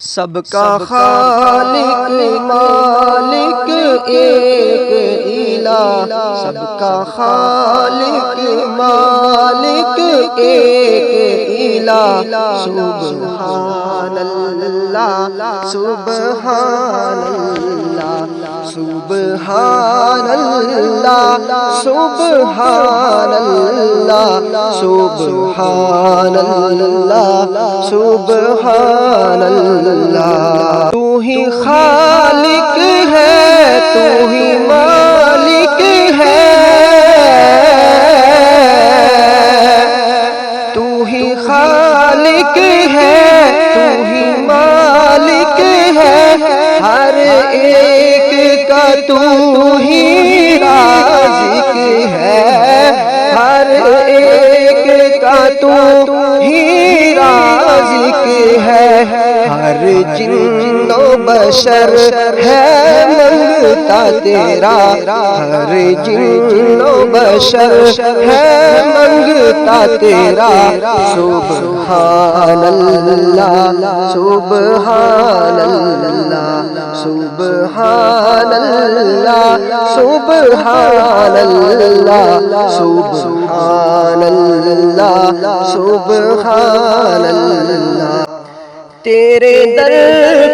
سب کا خالق مالک ایک الہ، سب کا خالق مالک ایک الہ، سبحان اللہ سبحان اللہ سبحان اللہ سبحان اللہ سبحان اللہ سبحان اللہ۔ تو ہی خالق ہے، تو ہی مالک ہے، تو ہی خالق ہے، تو ہی مالک ہے، ہر ایک کا تو ہی رازق ہے، ہر ایک کا تو ہی رازق ہے، ہر جن و بشر ہے منگتا تیرا، ہر جن و بشر ہے منگتا تیرا، سبحان اللہ سبحان اللہ سبحان اللہ سبحان اللہ سبحان اللہ سبحان اللہ۔ تیرے در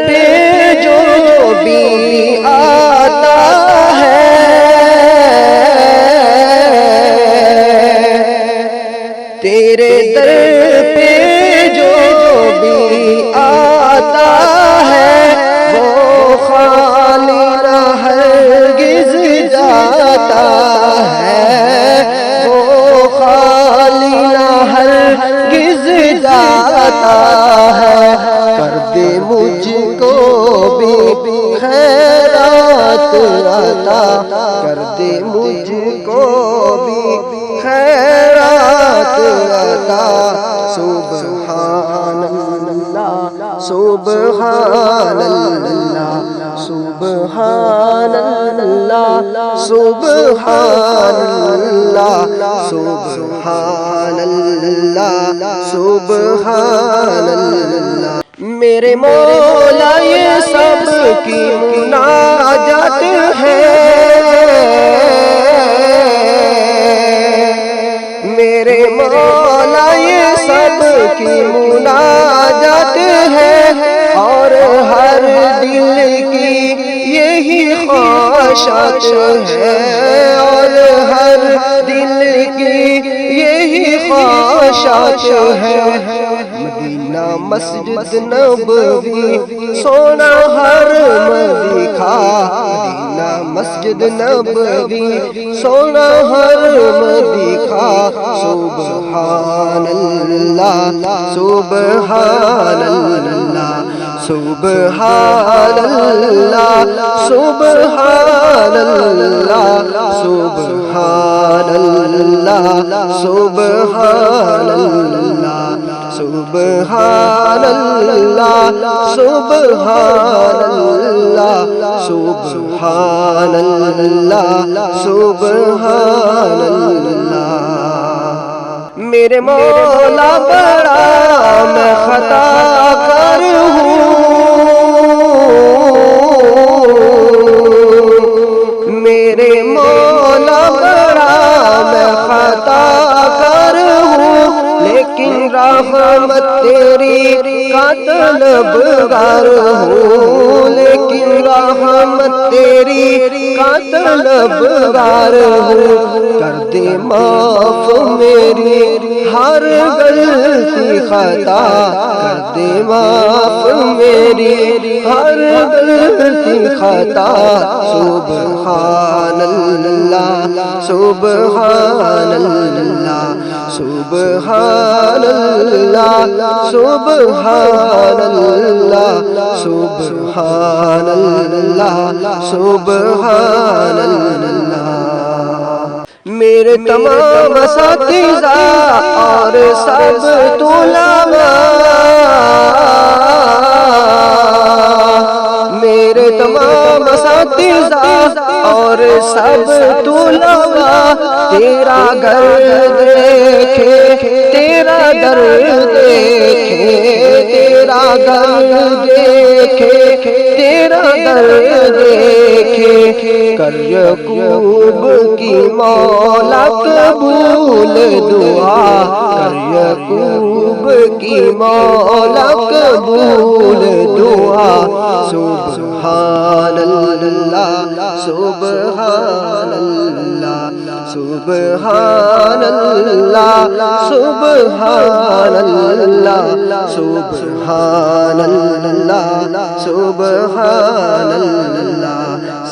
پہ جو بھی آتا ہے، تیرے در پہ جو بھی آتا ہے، وہ خالی نہ ہرگز جاتا ہے، وہ خالی نہ ہرگز جاتا ہے، کر دے مجھ کو بھی خیرات عطا، کر دے مجھ کو بھی خیرات عطا، سبحان اللہ سبحان اللہ سبحان اللہ سبحان اللہ سبحان اللہ سبحان اللہ۔ میرے مولا یہ سب کی مناجات ہے، میرے مولا یہ سب کی مناجات ہے، اور ہر دل کی یہی خواہشات ہے، اور ہر دل کی یہی خواہشات ہے، مدینہ مسجد نبوی سونا حرم دکھا، مدینہ مسجد نبوی سونا حرم دکھا، سبحان اللہ سبحان اللہ سبحان اللہ سبحان اللہ سبحان اللہ سبحان اللہ سبحان اللہ سبحان اللہ سبحان اللہ سبحان اللہ۔ میرے مولا بڑا میں خطا کر ہوں، میرے مولا بڑا میں خطا کر ہوں، لیکن رحمت تیری کا طلبگار ہوں، لیکن رحمت تیری کا طلبگار ہوں، کر دے معاف میری ہر غلطی خطا، کر دے معاف میری ہر غلطی خطا، سبحان اللہ سبحان اللہ سبحان اللہ سبحان اللہ سبحان اللہ سبحان اللہ۔ میرے تمام اساتذہ اور سب طلباء، میرے تمام اساتذہ اور سب طلباء، تیرا گھر دیکھے تیرا در دیکھے، تیرا گر دیکھے تیرا در دیکھے کر یعقوب کی مولا قبول دعا کر یعقوب کی مولا قبول دعا سبحان اللہ سبحان اللہ سبحان اللہ سبحان اللہ سبحان اللہ سبحان اللہ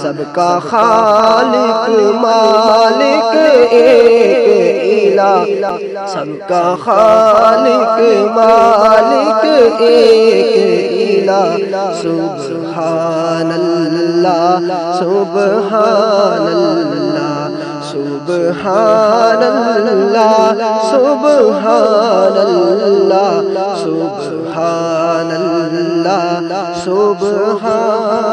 سب کا خالق مالک ایک الہ سب کا خالق مالک ایک الہ سبحان اللہ سبحان اللہ سبحان اللہ سبحان اللہ سبحان اللہ سبحان